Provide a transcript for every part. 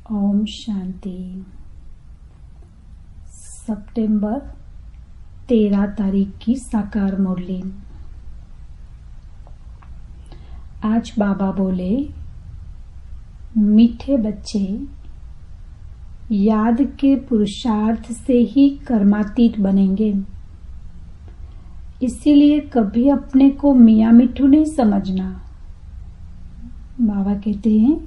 ओम शांति। सितंबर 13 तारीख की साकार मुरली। आज बाबा बोले, मीठे बच्चे, याद के पुरुषार्थ से ही कर्मातीत बनेंगे। इसीलिए कभी अपने को मियाँ मिठू नहीं समझना। बाबा कहते हैं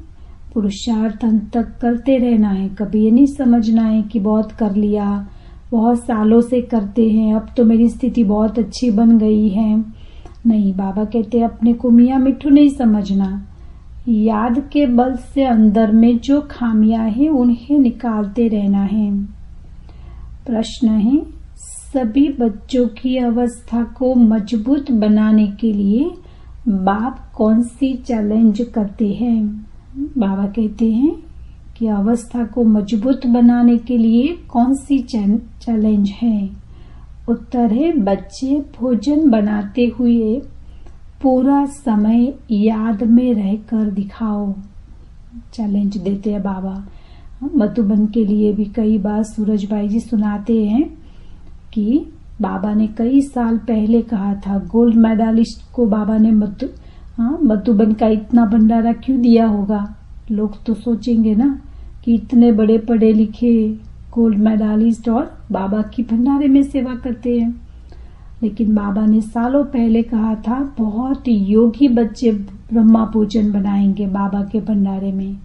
पुरुषार्थ अंत तक करते रहना है। कभी ये नहीं समझना है कि बहुत कर लिया, बहुत सालों से करते हैं, अब तो मेरी स्थिति बहुत अच्छी बन गई है। नहीं, बाबा कहते हैं अपने को मियाँ मिठू नहीं समझना। याद के बल से अंदर में जो खामियां हैं उन्हें निकालते रहना है। प्रश्न है, सभी बच्चों की अवस्था को मजबूत बनाने के लिए बाप कौन सी चैलेंज करते हैं? बाबा कहते हैं कि अवस्था को मजबूत बनाने के लिए कौन सी चैलेंज है? उत्तर है, बच्चे भोजन बनाते हुए पूरा समय याद में रहकर दिखाओ। चैलेंज देते हैं बाबा। मधुबन के लिए भी कई बार सूरज भाई जी सुनाते हैं कि बाबा ने कई साल पहले कहा था, गोल्ड मेडलिस्ट को बाबा ने मधुबन का इतना भंडारा क्यों दिया होगा? लोग तो सोचेंगे ना कि इतने बड़े पढ़े लिखे गोल्ड मेडलिस्ट और बाबा की भंडारे में सेवा करते हैं। लेकिन बाबा ने सालों पहले कहा था, बहुत योगी बच्चे ब्रह्मा पूजन बनाएंगे बाबा के भंडारे में।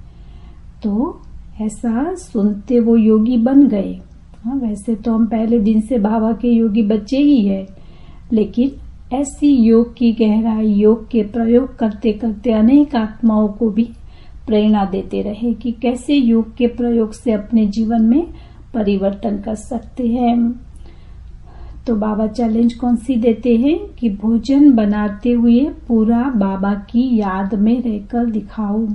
तो ऐसा सुनते वो योगी बन गए। वैसे तो हम पहले दिन से बाबा के योगी बच्चे ही है, लेकिन ऐसी योग की गहराई, योग के प्रयोग करते करते अनेक आत्माओं को भी प्रेरणा देते रहे कि कैसे योग के प्रयोग से अपने जीवन में परिवर्तन कर सकते हैं। तो बाबा चैलेंज कौन सी देते हैं कि भोजन बनाते हुए पूरा बाबा की याद में रहकर दिखाओ।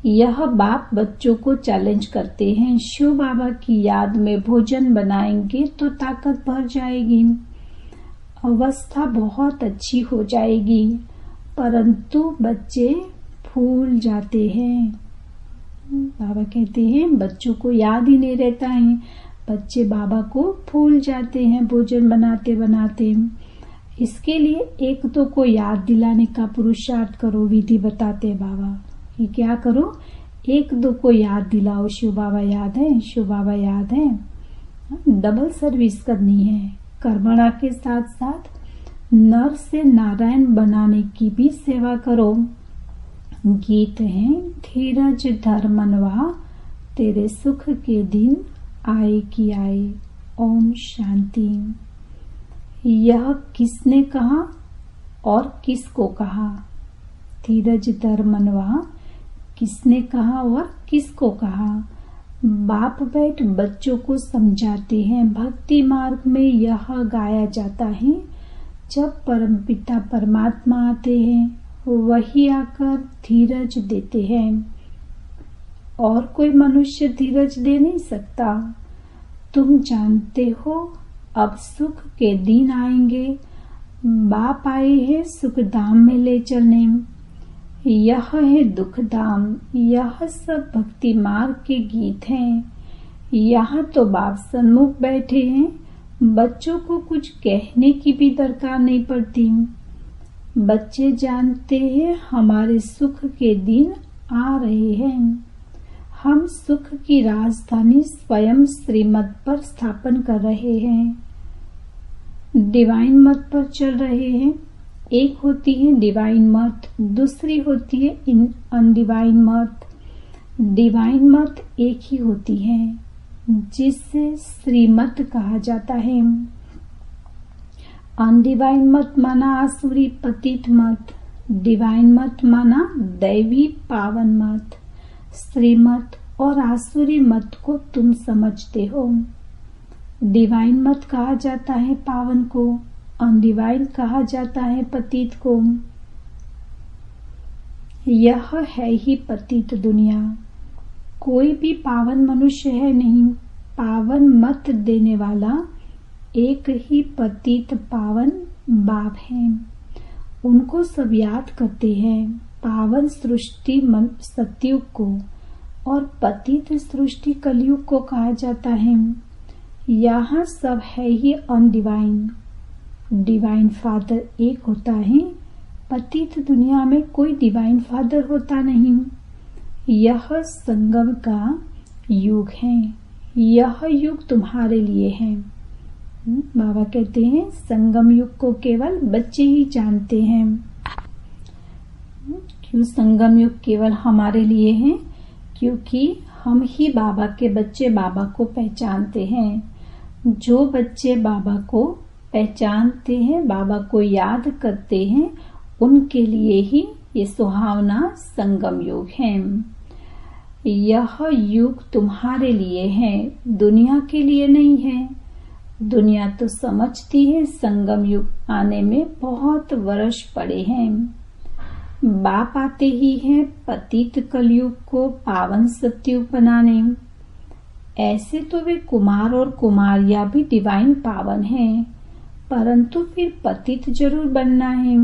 यह बाप बच्चों को चैलेंज करते हैं। शिव बाबा की याद में भोजन बनाएंगे तो ताकत बढ़ जाएगी, अवस्था बहुत अच्छी हो जाएगी। परंतु बच्चे भूल जाते हैं। बाबा कहते हैं बच्चों को याद ही नहीं रहता है। बच्चे बाबा को भूल जाते हैं भोजन बनाते बनाते। इसके लिए एक दो को याद दिलाने का पुरुषार्थ करो। विधि बताते बाबा कि क्या करो, एक दो को याद दिलाओ, शिव बाबा याद है, शिव बाबा याद है। डबल सर्विस करनी है। कर्मणा के साथ साथ नर से नारायण बनाने की भी सेवा करो। गीत है, धीरज धर मनवा, तेरे सुख के दिन आए कि आए। ओम शांति। यह किसने कहा और किसको कहा? धीरज धर मनवा किसने कहा और किसको कहा? बाप बैठ बच्चों को समझाते हैं। भक्ति मार्ग में यह गाया जाता है, जब परमपिता परमात्मा आते हैं वही आकर धीरज देते हैं, और कोई मनुष्य धीरज दे नहीं सकता। तुम जानते हो अब सुख के दिन आएंगे, बाप आए हैं सुख धाम में ले चलने। यह है दुख धाम। यह सब भक्ति मार्ग के गीत हैं। यहाँ तो बाप सन्मुख बैठे हैं, बच्चों को कुछ कहने की भी दरकार नहीं पड़ती। बच्चे जानते हैं हमारे सुख के दिन आ रहे हैं। हम सुख की राजधानी स्वयं श्रीमत पर स्थापन कर रहे हैं, डिवाइन मत पर चल रहे हैं। एक होती है डिवाइन मत, दूसरी होती है अनडिवाइन मत। डिवाइन मत एक ही होती है, जिसे श्रीमत कहा जाता है। अनडिवाइन मत माना आसुरी पतित मत, डिवाइन मत माना दैवी पावन मत। श्रीमत और आसुरी मत को तुम समझते हो। डिवाइन मत कहा जाता है पावन को, अनडिवाइन कहा जाता है पतित को। यह है ही पतित दुनिया। कोई भी पावन मनुष्य है नहीं। पावन मत देने वाला एक ही पतित पावन बाप है। उनको सब याद करते हैं। पावन सृष्टि सत्युग को और पतित सृष्टि कलयुग को कहा जाता है। यहाँ सब है ही अनडिवाइन। डिवाइन फादर एक होता है, पतित दुनिया में कोई डिवाइन फादर होता नहीं। यह संगम का युग है, यह युग तुम्हारे लिए है। बाबा कहते हैं संगम युग को केवल बच्चे ही जानते हैं। क्यों संगम युग केवल हमारे लिए है? क्योंकि हम ही बाबा के बच्चे बाबा को पहचानते हैं। जो बच्चे बाबा को पहचानते हैं, बाबा को याद करते हैं, उनके लिए ही ये सुहावना संगम युग है। यह युग तुम्हारे लिए है, दुनिया के लिए नहीं है। दुनिया तो समझती है संगम युग आने में बहुत वर्ष पड़े हैं। बाप आते ही हैं पतित कलयुग को पावन सत्युग बनाने। ऐसे तो वे कुमार और कुमारियां भी डिवाइन पावन हैं, परंतु फिर पतित जरूर बनना है।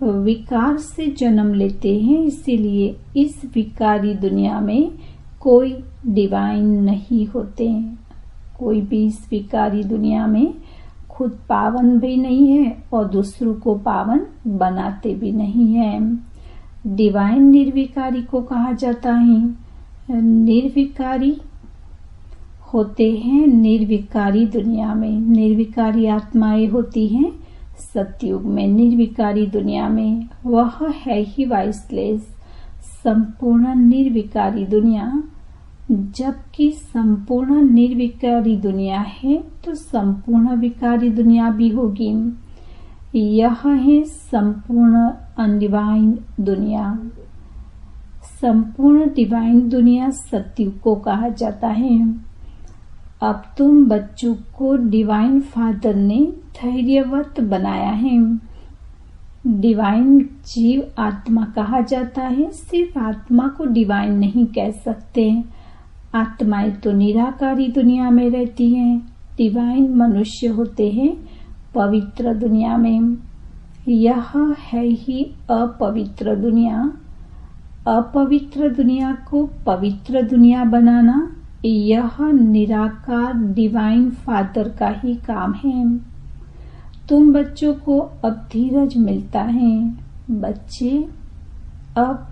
विकार से जन्म लेते हैं, इसीलिए इस विकारी दुनिया में कोई डिवाइन नहीं होते। कोई भी इस विकारी दुनिया में खुद पावन भी नहीं है और दूसरों को पावन बनाते भी नहीं है। डिवाइन निर्विकारी को कहा जाता है। निर्विकारी होते हैं निर्विकारी दुनिया में। निर्विकारी आत्माएं होती हैं सतयुग में। निर्विकारी दुनिया में वह है ही वाइसलेस, संपूर्ण निर्विकारी दुनिया। जबकि संपूर्ण निर्विकारी दुनिया है तो संपूर्ण विकारी दुनिया भी होगी। यह है संपूर्ण अनडिवाइन दुनिया। संपूर्ण डिवाइन दुनिया सतयुग को कहा जाता है। अब तुम बच्चों को डिवाइन फादर ने धैर्यवत बनाया है। डिवाइन जीव आत्मा कहा जाता है। सिर्फ आत्मा को डिवाइन नहीं कह सकते। आत्माएं तो निराकारी दुनिया में रहती हैं। डिवाइन मनुष्य होते हैं पवित्र दुनिया में। यह है ही अपवित्र दुनिया। अपवित्र दुनिया को पवित्र दुनिया बनाना यह निराकार डिवाइन फादर का ही काम है। तुम बच्चों को अब धीरज मिलता है। बच्चे, अब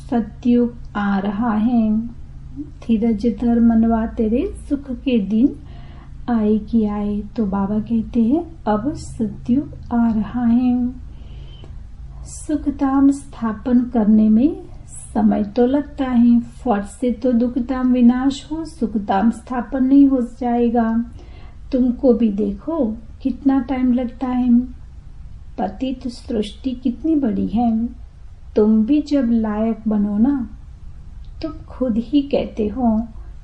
सतयुग आ रहा है। धीरज धर मनवा तेरे सुख के दिन आए कि आए। तो बाबा कहते हैं अब सतयुग आ रहा है। सुखधाम स्थापन करने में समय तो लगता है। फट से तो दुखधाम विनाश हो, सुखधाम स्थापन नहीं हो जाएगा। तुमको भी देखो कितना टाइम लगता है। पतित सृष्टि कितनी बड़ी है। तुम भी जब लायक बनो ना, तुम खुद ही कहते हो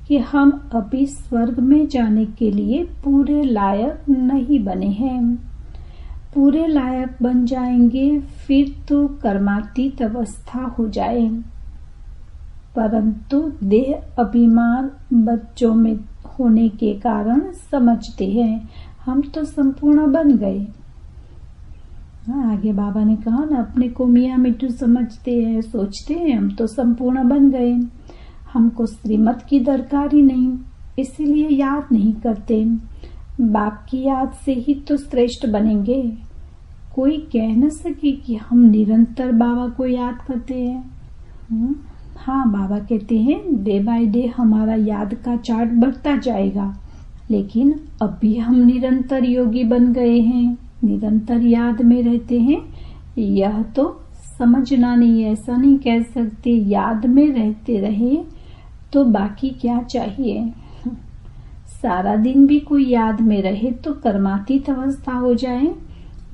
कि हम अभी स्वर्ग में जाने के लिए पूरे लायक नहीं बने हैं। पूरे लायक बन जाएंगे फिर तो कर्मातीत अवस्था हो जाए। परंतु देह अभिमान बच्चों में होने के कारण समझते हैं हम तो संपूर्ण बन गए। आगे बाबा ने कहा ना, अपने को मियाँ मिट्टू समझते हैं, सोचते हैं हम तो संपूर्ण बन गए, हमको श्रीमत की दरकार ही नहीं, इसीलिए याद नहीं करते। बाप की याद से ही तो श्रेष्ठ बनेंगे। कोई कह न सके कि हम निरंतर बाबा को याद करते हैं। हाँ, बाबा कहते हैं डे बाय डे हमारा याद का चार्ट बढ़ता जाएगा, लेकिन अभी हम निरंतर योगी बन गए हैं, निरंतर याद में रहते हैं। यह तो समझना नहीं, ऐसा नहीं कह सकते याद में रहते रहे तो बाकी क्या चाहिए। सारा दिन भी कोई याद में रहे तो कर्मातीत अवस्था हो जाए,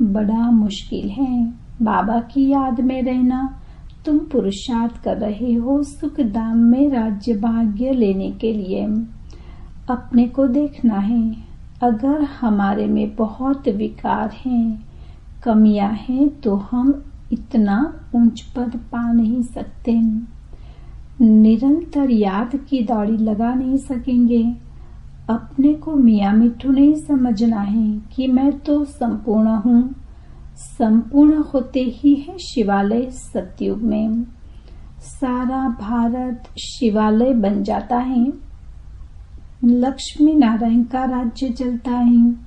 बड़ा मुश्किल है। बाबा की याद में रहना, तुम पुरुषार्थ कर रहे हो सुख धाम में राज्य भाग्य लेने के लिए। अपने को देखना है, अगर हमारे में बहुत विकार हैं, कमियां हैं, तो हम इतना ऊंच पद पा नहीं सकते, निरंतर याद की दौड़ी लगा नहीं सकेंगे। अपने को मियाँ मिट्ठू नहीं समझना है कि मैं तो संपूर्ण हूँ। संपूर्ण होते ही है शिवालय सतयुग में। सारा भारत शिवालय बन जाता है। लक्ष्मी नारायण का राज्य चलता है।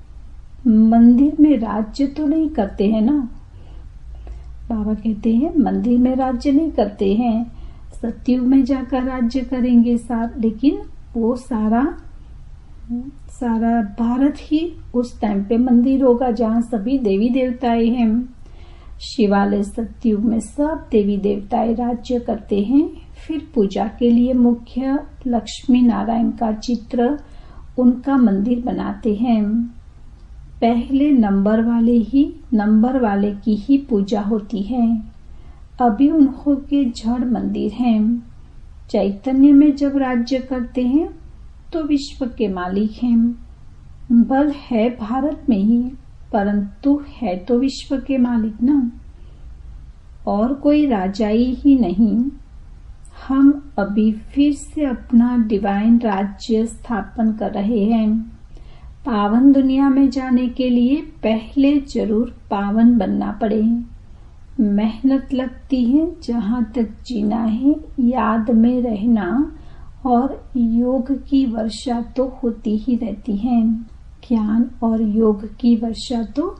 मंदिर में राज्य तो नहीं करते हैं ना। बाबा कहते हैं मंदिर में राज्य नहीं करते हैं, सतयुग में जाकर राज्य करेंगे लेकिन वो सारा भारत ही उस टाइम पे मंदिर होगा जहाँ सभी देवी देवताएं हैं। शिवालय सतयुग में सब देवी देवताएं राज्य करते हैं। फिर पूजा के लिए मुख्य लक्ष्मी नारायण का चित्र, उनका मंदिर बनाते हैं। पहले नंबर वाले की ही पूजा होती है। अभी उनको के जड़ मंदिर हैं। चैतन्य में जब राज्य करते हैं तो विश्व के मालिक हैं। बल है भारत में ही, परंतु है तो विश्व के मालिक ना, और कोई राजाई ही नहीं। हम अभी फिर से अपना डिवाइन राज्य स्थापन कर रहे हैं। पावन दुनिया में जाने के लिए पहले जरूर पावन बनना पड़े। मेहनत लगती है, जहाँ तक जीना है याद में रहना, और योग की वर्षा तो होती ही रहती है। ज्ञान और योग की वर्षा तो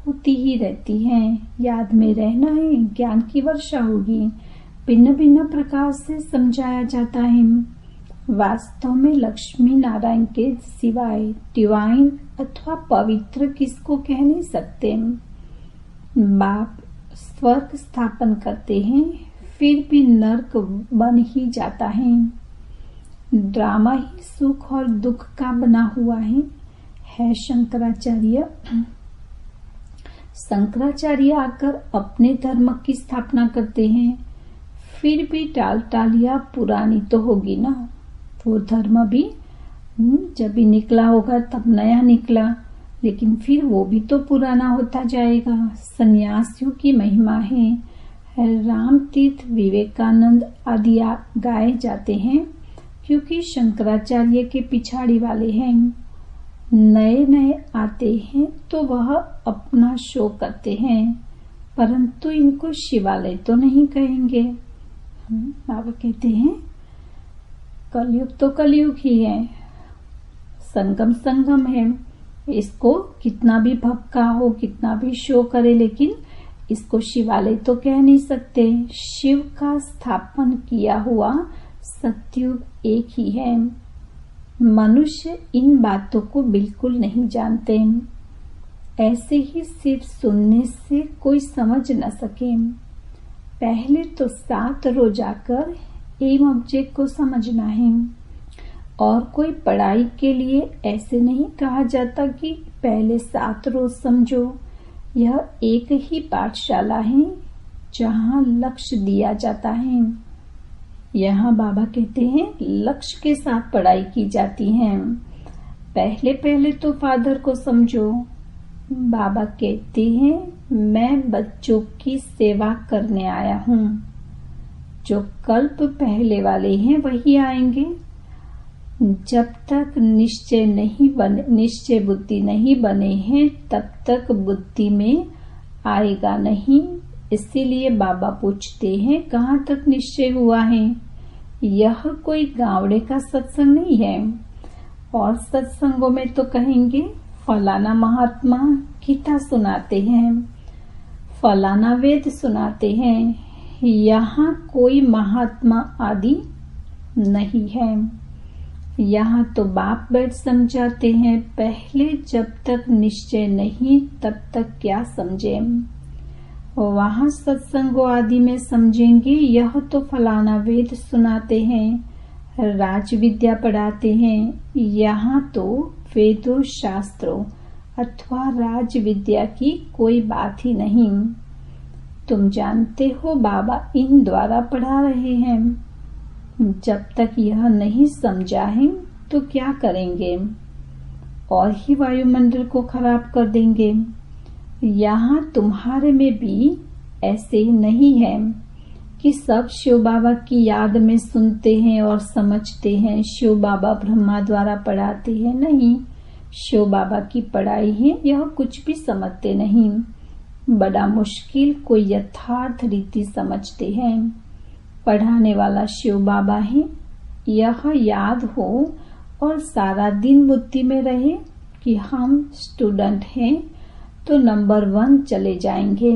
होती ही रहती है। याद में रहना है, ज्ञान की वर्षा होगी। भिन्न भिन्न प्रकार से समझाया जाता है। वास्तव में लक्ष्मी नारायण के सिवाय डिवाइन अथवा पवित्र किसको कह नहीं सकते। बाप स्वर्ग स्थापन करते हैं, फिर भी नर्क बन ही जाता है। ड्रामा ही सुख और दुख का बना हुआ है शंकराचार्य आकर अपने धर्म की स्थापना करते हैं। फिर भी टालियां पुरानी तो होगी ना। वो धर्म भी जब भी निकला होगा तब नया निकला, लेकिन फिर वो भी तो पुराना होता जाएगा। सन्यासियों की महिमा है। राम तीर्थ, विवेकानंद आदि गाए जाते हैं, क्योंकि शंकराचार्य के पिछाड़ी वाले हैं। नए नए आते हैं तो वह अपना शो करते हैं, परंतु इनको शिवालय तो नहीं कहेंगे। बाबा कहते हैं कलयुग तो कलयुग ही है, संगम है। इसको कितना भी भपका हो, कितना भी शो करे, लेकिन इसको शिवालय तो कह नहीं सकते। शिव का स्थापन किया हुआ सतयुग एक ही है। मनुष्य इन बातों को बिल्कुल नहीं जानते। ऐसे ही सिर्फ सुनने से कोई समझ न सके। पहले तो 7 रोज जाकर एम ऑब्जेक्ट को समझना है। और कोई पढ़ाई के लिए ऐसे नहीं कहा जाता कि पहले 7 रोज समझो। यह एक ही पाठशाला है जहाँ लक्ष्य दिया जाता है। यहाँ बाबा कहते हैं लक्ष्य के साथ पढ़ाई की जाती है। पहले तो फादर को समझो। बाबा कहते हैं मैं बच्चों की सेवा करने आया हूँ। जो कल्प पहले वाले हैं वही आएंगे। जब तक निश्चय बुद्धि नहीं बने हैं तब तक बुद्धि में आएगा नहीं। इसीलिए बाबा पूछते हैं कहाँ तक निश्चय हुआ है। यह कोई गावड़े का सत्संग नहीं है। और सत्संगों में तो कहेंगे फलाना महात्मा गीता सुनाते हैं, फलाना वेद सुनाते हैं। यहाँ कोई महात्मा आदि नहीं है। यहाँ तो बाप बैठ समझाते हैं। पहले जब तक निश्चय नहीं तब तक क्या समझे। वहाँ सत्संगों आदि में समझेंगे यह तो फलाना वेद सुनाते हैं, राज विद्या पढ़ाते हैं। यहाँ तो वेदों शास्त्रों अथवा राज विद्या की कोई बात ही नहीं। तुम जानते हो बाबा इन द्वारा पढ़ा रहे हैं। जब तक यह नहीं समझा है तो क्या करेंगे, और ही वायुमंडल को खराब कर देंगे। यहाँ तुम्हारे में भी ऐसे नहीं है कि सब शिव बाबा की याद में सुनते हैं और समझते हैं। शिव बाबा ब्रह्मा द्वारा पढ़ाते हैं, नहीं। शिव बाबा की पढ़ाई है, यह कुछ भी समझते नहीं। बड़ा मुश्किल कोई यथार्थ रीति समझते हैं। पढ़ाने वाला शिव बाबा है, यह याद हो और सारा दिन बुद्धि में रहे कि हम स्टूडेंट हैं तो नंबर 1 चले जाएंगे,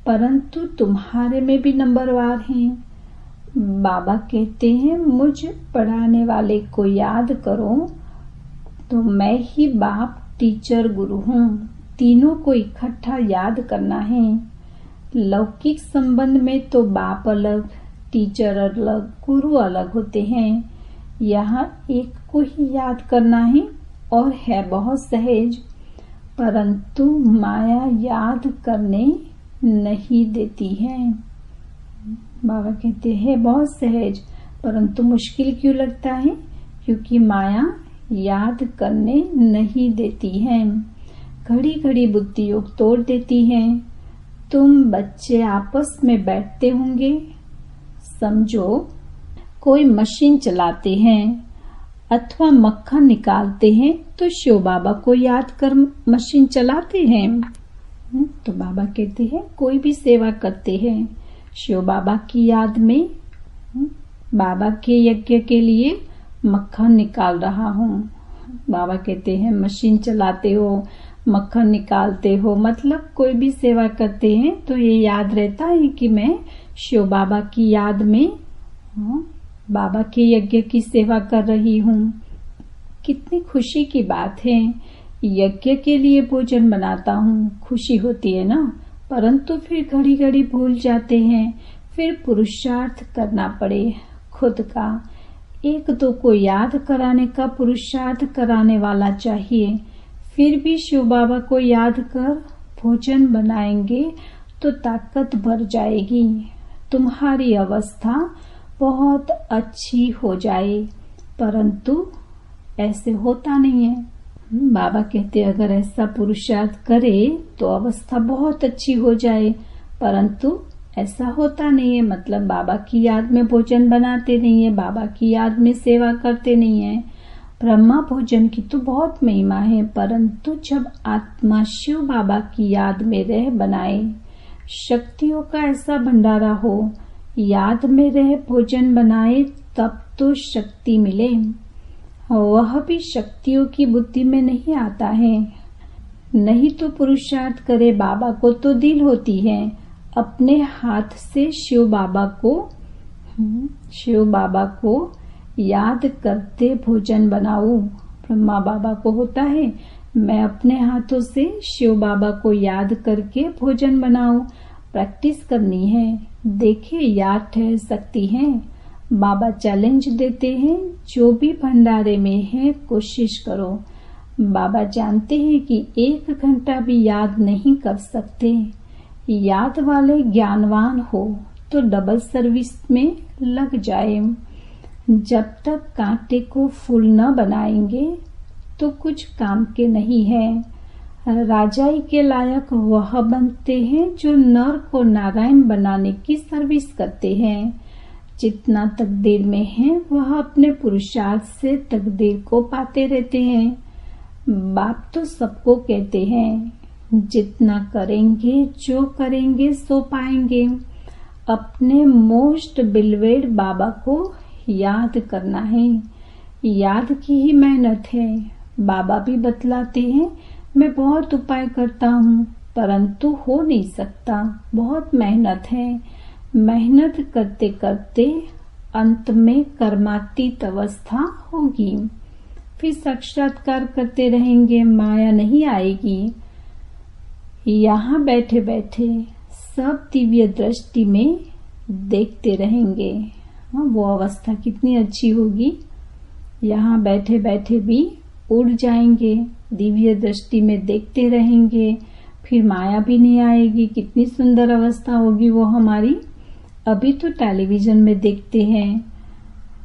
परंतु तुम्हारे में भी नंबरवार हैं। बाबा कहते हैं मुझ पढ़ाने वाले को याद करो, तो मैं ही बाप, टीचर, गुरु हूँ। तीनों को इकट्ठा याद करना है। लौकिक संबंध में तो बाप अलग, टीचर अलग, गुरु अलग होते हैं। यहाँ एक को ही याद करना है और है बहुत सहज, परंतु माया याद करने नहीं देती है। बाबा कहते हैं बहुत सहज, परंतु मुश्किल क्यों लगता है? क्योंकि माया याद करने नहीं देती है, घड़ी घड़ी बुद्धि योग तोड़ देती है। तुम बच्चे आपस में बैठते होंगे, समझो कोई मशीन चलाते हैं अथवा मक्खन निकालते हैं तो शिव बाबा को याद कर मशीन चलाते हैं। तो बाबा कहते हैं कोई भी सेवा करते हैं शिव बाबा की याद में, बाबा के यज्ञ के लिए मक्खन निकाल रहा हूँ। बाबा कहते हैं मशीन चलाते हो, मक्खन निकालते हो, मतलब कोई भी सेवा करते हैं तो ये याद रहता है कि मैं शिव बाबा की याद में बाबा के यज्ञ की सेवा कर रही हूँ। कितनी खुशी की बात है। यज्ञ के लिए भोजन बनाता हूँ, खुशी होती है ना, परंतु फिर घड़ी घड़ी भूल जाते हैं। फिर पुरुषार्थ करना पड़े खुद का। एक दो को याद कराने का पुरुषार्थ कराने वाला चाहिए। फिर भी शिव बाबा को याद कर भोजन बनाएंगे तो ताकत बढ़ जाएगी, तुम्हारी अवस्था बहुत अच्छी हो जाए, परंतु ऐसे होता नहीं है। बाबा कहते अगर ऐसा पुरुषार्थ करे तो अवस्था बहुत अच्छी हो जाए, परंतु ऐसा होता नहीं है। मतलब बाबा की याद में भोजन बनाते नहीं है, बाबा की याद में सेवा करते नहीं है। ब्रह्मा भोजन की तो बहुत महिमा है, परंतु जब आत्मा शिव बाबा की याद में रह बनाए, शक्तियों का ऐसा भंडारा हो, याद में रह भोजन बनाए, तब तो शक्ति मिले। वह भी शक्तियों की बुद्धि में नहीं आता है। नहीं तो पुरुषार्थ करे बाबा को तो दिल होती है, अपने हाथ से शिव बाबा को याद करते भोजन बनाओ। ब्रह्मा बाबा को होता है मैं अपने हाथों से शिव बाबा को याद करके भोजन बनाऊं। प्रैक्टिस करनी है, देखे याद ठहर सकती है। बाबा चैलेंज देते हैं, जो भी भंडारे में है कोशिश करो। बाबा जानते हैं कि 1 घंटा भी याद नहीं कर सकते। याद वाले ज्ञानवान हो तो डबल सर्विस में लग जाए। जब तक कांटे को फूल न बनाएंगे तो कुछ काम के नहीं है। राजाई के लायक वह बनते हैं जो नर को नारायण बनाने की सर्विस करते हैं। जितना तकदीर में है वह अपने पुरुषार्थ से तकदीर को पाते रहते हैं। बाप तो सबको कहते हैं जितना करेंगे, जो करेंगे सो पाएंगे। अपने मोस्ट बिलवेड बाबा को याद करना है। याद की ही मेहनत है। बाबा भी बतलाते हैं मैं बहुत उपाय करता हूँ, परंतु हो नहीं सकता, बहुत मेहनत है। मेहनत करते करते अंत में कर्मातीत अवस्था होगी, फिर साक्षात्कार करते रहेंगे, माया नहीं आएगी। यहाँ बैठे बैठे सब दिव्य दृष्टि में देखते रहेंगे। वो अवस्था कितनी अच्छी होगी। यहाँ बैठे बैठे भी उड़ जाएंगे, दिव्य दृष्टि में देखते रहेंगे, फिर माया भी नहीं आएगी। कितनी सुंदर अवस्था होगी वो हमारी। अभी तो टेलीविजन में देखते हैं।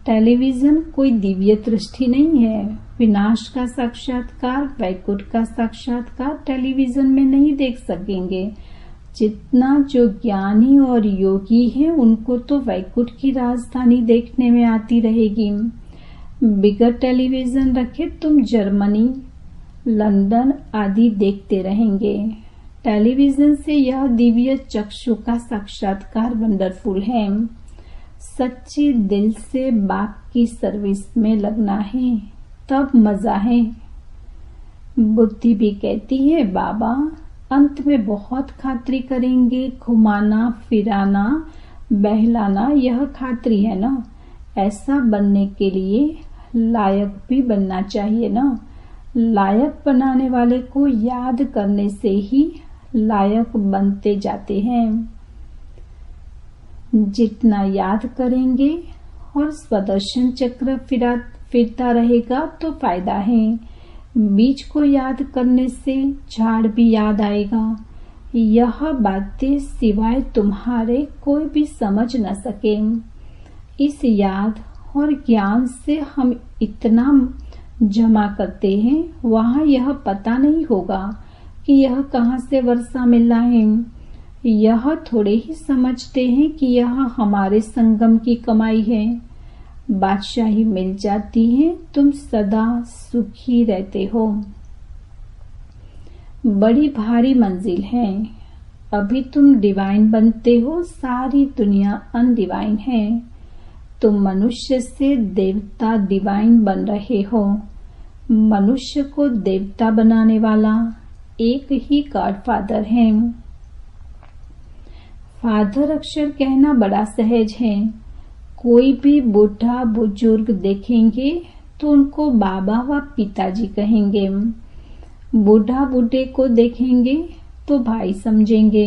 टेलीविजन कोई दिव्य दृष्टि नहीं है। विनाश का साक्षात्कार, वैकुंठ का साक्षात्कार टेलीविजन में नहीं देख सकेंगे। जितना जो ज्ञानी और योगी है उनको तो वैकुंठ की राजधानी देखने में आती रहेगी। बिगर टेलीविजन रखे तुम जर्मनी, लंदन आदि देखते रहेंगे। टेलीविजन से यह दिव्य चक्षु का साक्षात्कार वंडरफुल है। सच्चे दिल से बाप की सर्विस में लगना है, तब मजा है। बुद्धि भी कहती है बाबा अंत में बहुत खातिरी करेंगे, घुमाना फिराना बहलाना यह खातिरी है ना। ऐसा बनने के लिए लायक भी बनना चाहिए ना। लायक बनाने वाले को याद करने से ही लायक बनते जाते हैं। जितना याद करेंगे और स्वदर्शन चक्र फिरता रहेगा तो फायदा है। बीज को याद करने से झाड़ भी याद आएगा। यह बातें सिवाय तुम्हारे कोई भी समझ न सके। इस याद और ज्ञान से हम इतना जमा करते हैं, वहाँ यह पता नहीं होगा कि यह कहाँ से वर्षा मिला है। यह थोड़े ही समझते हैं कि यह हमारे संगम की कमाई है। बादशाही मिल जाती है, तुम सदा सुखी रहते हो। बड़ी भारी मंजिल है। अभी तुम डिवाइन बनते हो, सारी दुनिया अनडिवाइन है। तुम मनुष्य से देवता डिवाइन बन रहे हो। मनुष्य को देवता बनाने वाला एक ही गॉड फादर है। फादर अक्षर कहना बड़ा सहज है। कोई भी बूढ़ा बुजुर्ग देखेंगे तो उनको बाबा व पिताजी कहेंगे। बूढ़ा बूढ़े को देखेंगे तो भाई समझेंगे।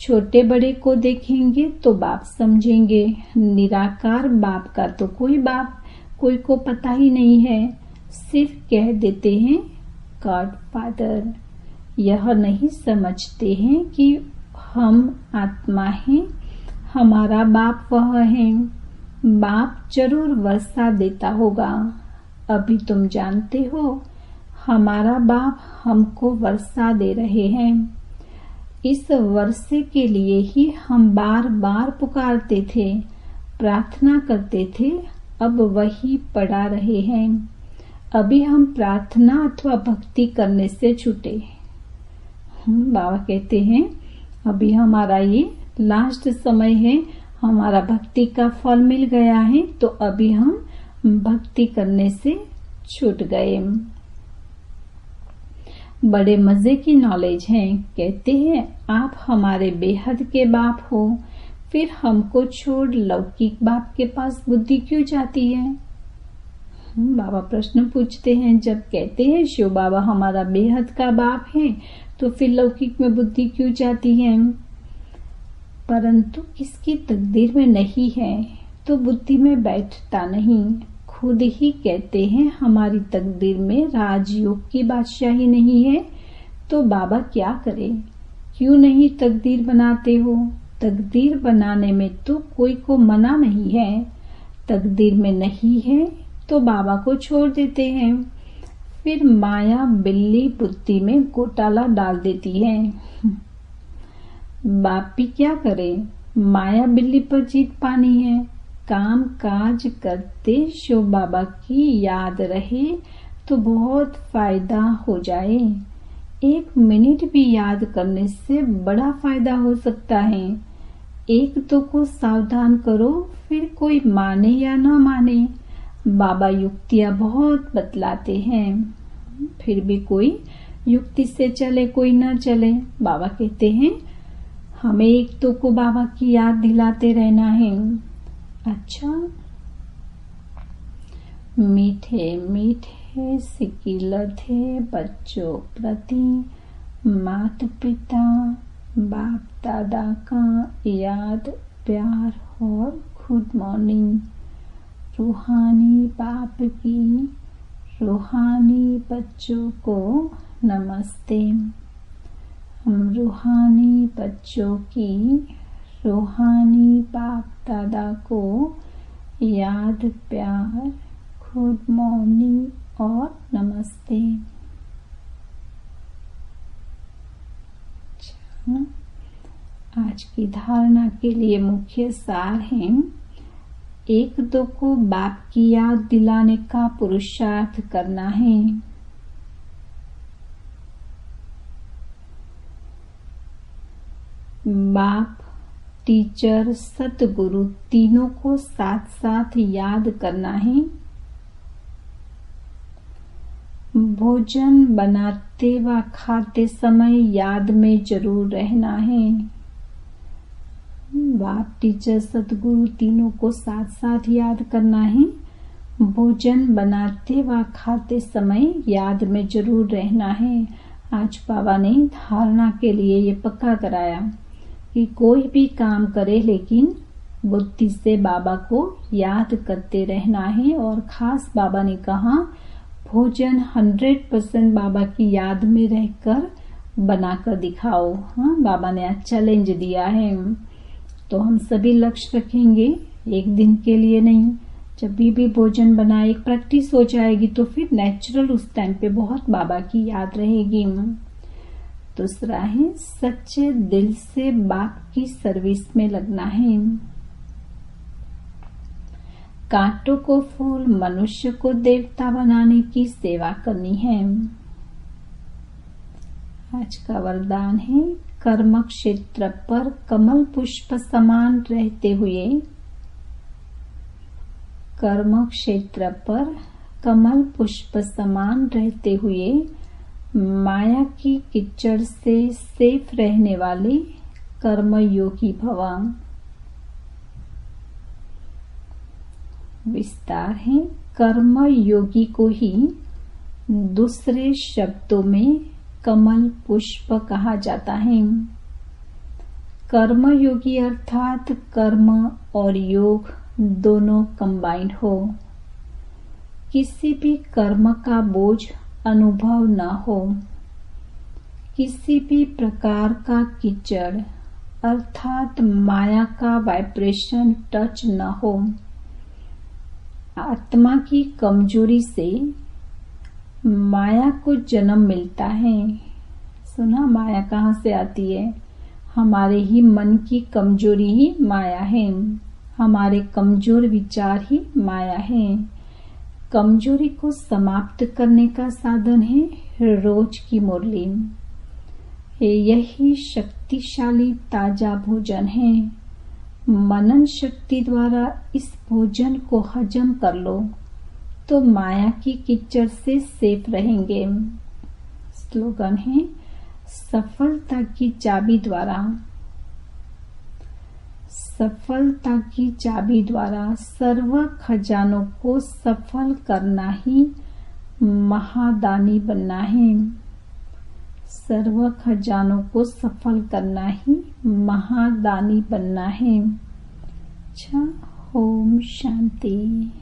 छोटे बड़े को देखेंगे तो बाप समझेंगे। निराकार बाप का तो कोई को पता ही नहीं है। सिर्फ कह देते हैं गॉड फादर। यह नहीं समझते हैं कि हम आत्मा हैं, हमारा बाप वह है। बाप जरूर वर्षा देता होगा। अभी तुम जानते हो हमारा बाप हमको वर्षा दे रहे हैं। इस वर्षे के लिए ही हम बार बार पुकारते थे, प्रार्थना करते थे। अब वही पड़ा रहे हैं। अभी हम प्रार्थना अथवा भक्ति करने से छूटे। बाबा कहते हैं अभी हमारा ये लास्ट समय है, हमारा भक्ति का फल मिल गया है, तो अभी हम भक्ति करने से छूट गए। बड़े मजे की नॉलेज है। कहते हैं आप हमारे बेहद के बाप हो, फिर हमको छोड़ लौकिक बाप के पास बुद्धि क्यों जाती है। बाबा प्रश्न पूछते हैं, जब कहते हैं शिव बाबा हमारा बेहद का बाप है, तो फिर लौकिक में बुद्धि क्यों जाती है। परंतु किसकी तकदीर में नहीं है तो बुद्धि में बैठता नहीं। खुद ही कहते हैं हमारी तकदीर में राजयोग की बादशाही नहीं है, तो बाबा क्या करे। क्यों नहीं तकदीर बनाते हो। तकदीर बनाने में तो कोई को मना नहीं है। तकदीर में नहीं है तो बाबा को छोड़ देते हैं। फिर माया बिल्ली बुद्धि में घोटाला डाल देती है। बाप भी क्या करे, माया बिल्ली पर जीत पानी है। काम काज करते शिव बाबा की याद रहे तो बहुत फायदा हो जाए। 1 मिनट भी याद करने से बड़ा फायदा हो सकता है। एक तो को सावधान करो, फिर कोई माने या ना माने। बाबा युक्तियां बहुत बतलाते हैं, फिर भी कोई युक्ति से चले कोई न चले। बाबा कहते हैं हमें एक तो को बाबा की याद दिलाते रहना है। अच्छा, मीठे मीठे सिकिल थे बच्चों प्रति मात पिता बाप दादा का याद प्यार और गुड मॉर्निंग। रूहानी बाप की रूहानी बच्चों को नमस्ते। हम रूहानी बच्चों की रूहानी बाप दादा को याद प्यार गुड मॉर्निंग और नमस्ते। आज की धारणा के लिए मुख्य सार है, 1-2 को बाप की याद दिलाने का पुरुषार्थ करना है। बाप टीचर, सतगुरु तीनों को साथ साथ याद करना है। भोजन बनाते व खाते समय याद में जरूर रहना है। बाप, टीचर, सतगुरु तीनों को साथ साथ याद करना है। भोजन बनाते व खाते समय याद में जरूर रहना है। आज बाबा ने धारणा के लिए ये पक्का कराया कि कोई भी काम करे लेकिन बुद्धि से बाबा को याद करते रहना है। और खास बाबा ने कहा भोजन 100% बाबा की याद में रहकर बनाकर दिखाओ। हाँ, बाबा ने आज चैलेंज दिया है। तो हम सभी लक्ष्य रखेंगे, एक दिन के लिए नहीं। जब भी भोजन बनाए, एक प्रैक्टिस हो जाएगी तो फिर नेचुरल उस टाइम पे बहुत बाबा की याद रहेगी। दूसरा है सच्चे दिल से बाप की सर्विस में लगना है। कांटों को फूल, मनुष्य को देवता बनाने की सेवा करनी है। आज का वरदान है कर्म क्षेत्र पर कमल पुष्प समान रहते हुए, कर्म क्षेत्र पर कमल पुष्प समान रहते हुए माया की कीचड़ से सेफ रहने वाले कर्म योगी भवा। विस्तार है कर्म योगी को ही दूसरे शब्दों में कमल पुष्प कहा जाता है। कर्म योगी अर्थात कर्म और योग दोनों कंबाइंड हो। किसी भी कर्म का बोझ अनुभव न हो, किसी भी प्रकार का कीचड़ अर्थात माया का वाइब्रेशन टच न हो। आत्मा की कमजोरी से माया को जन्म मिलता है। सुना, माया कहाँ से आती है? हमारे ही मन की कमजोरी ही माया है। हमारे कमजोर विचार ही माया है। कमजोरी को समाप्त करने का साधन है रोज की मुरली। यही शक्तिशाली ताजा भोजन है। मनन शक्ति द्वारा इस भोजन को हजम कर लो तो माया की कीचड़ से सेफ रहेंगे। स्लोगन है सफलता की चाबी द्वारा, सफलता की चाबी द्वारा सर्व खजानों को सफल करना ही महादानी बनना है। सर्व खजानों को सफल करना ही महादानी बनना है। अच्छा, ओम शांति।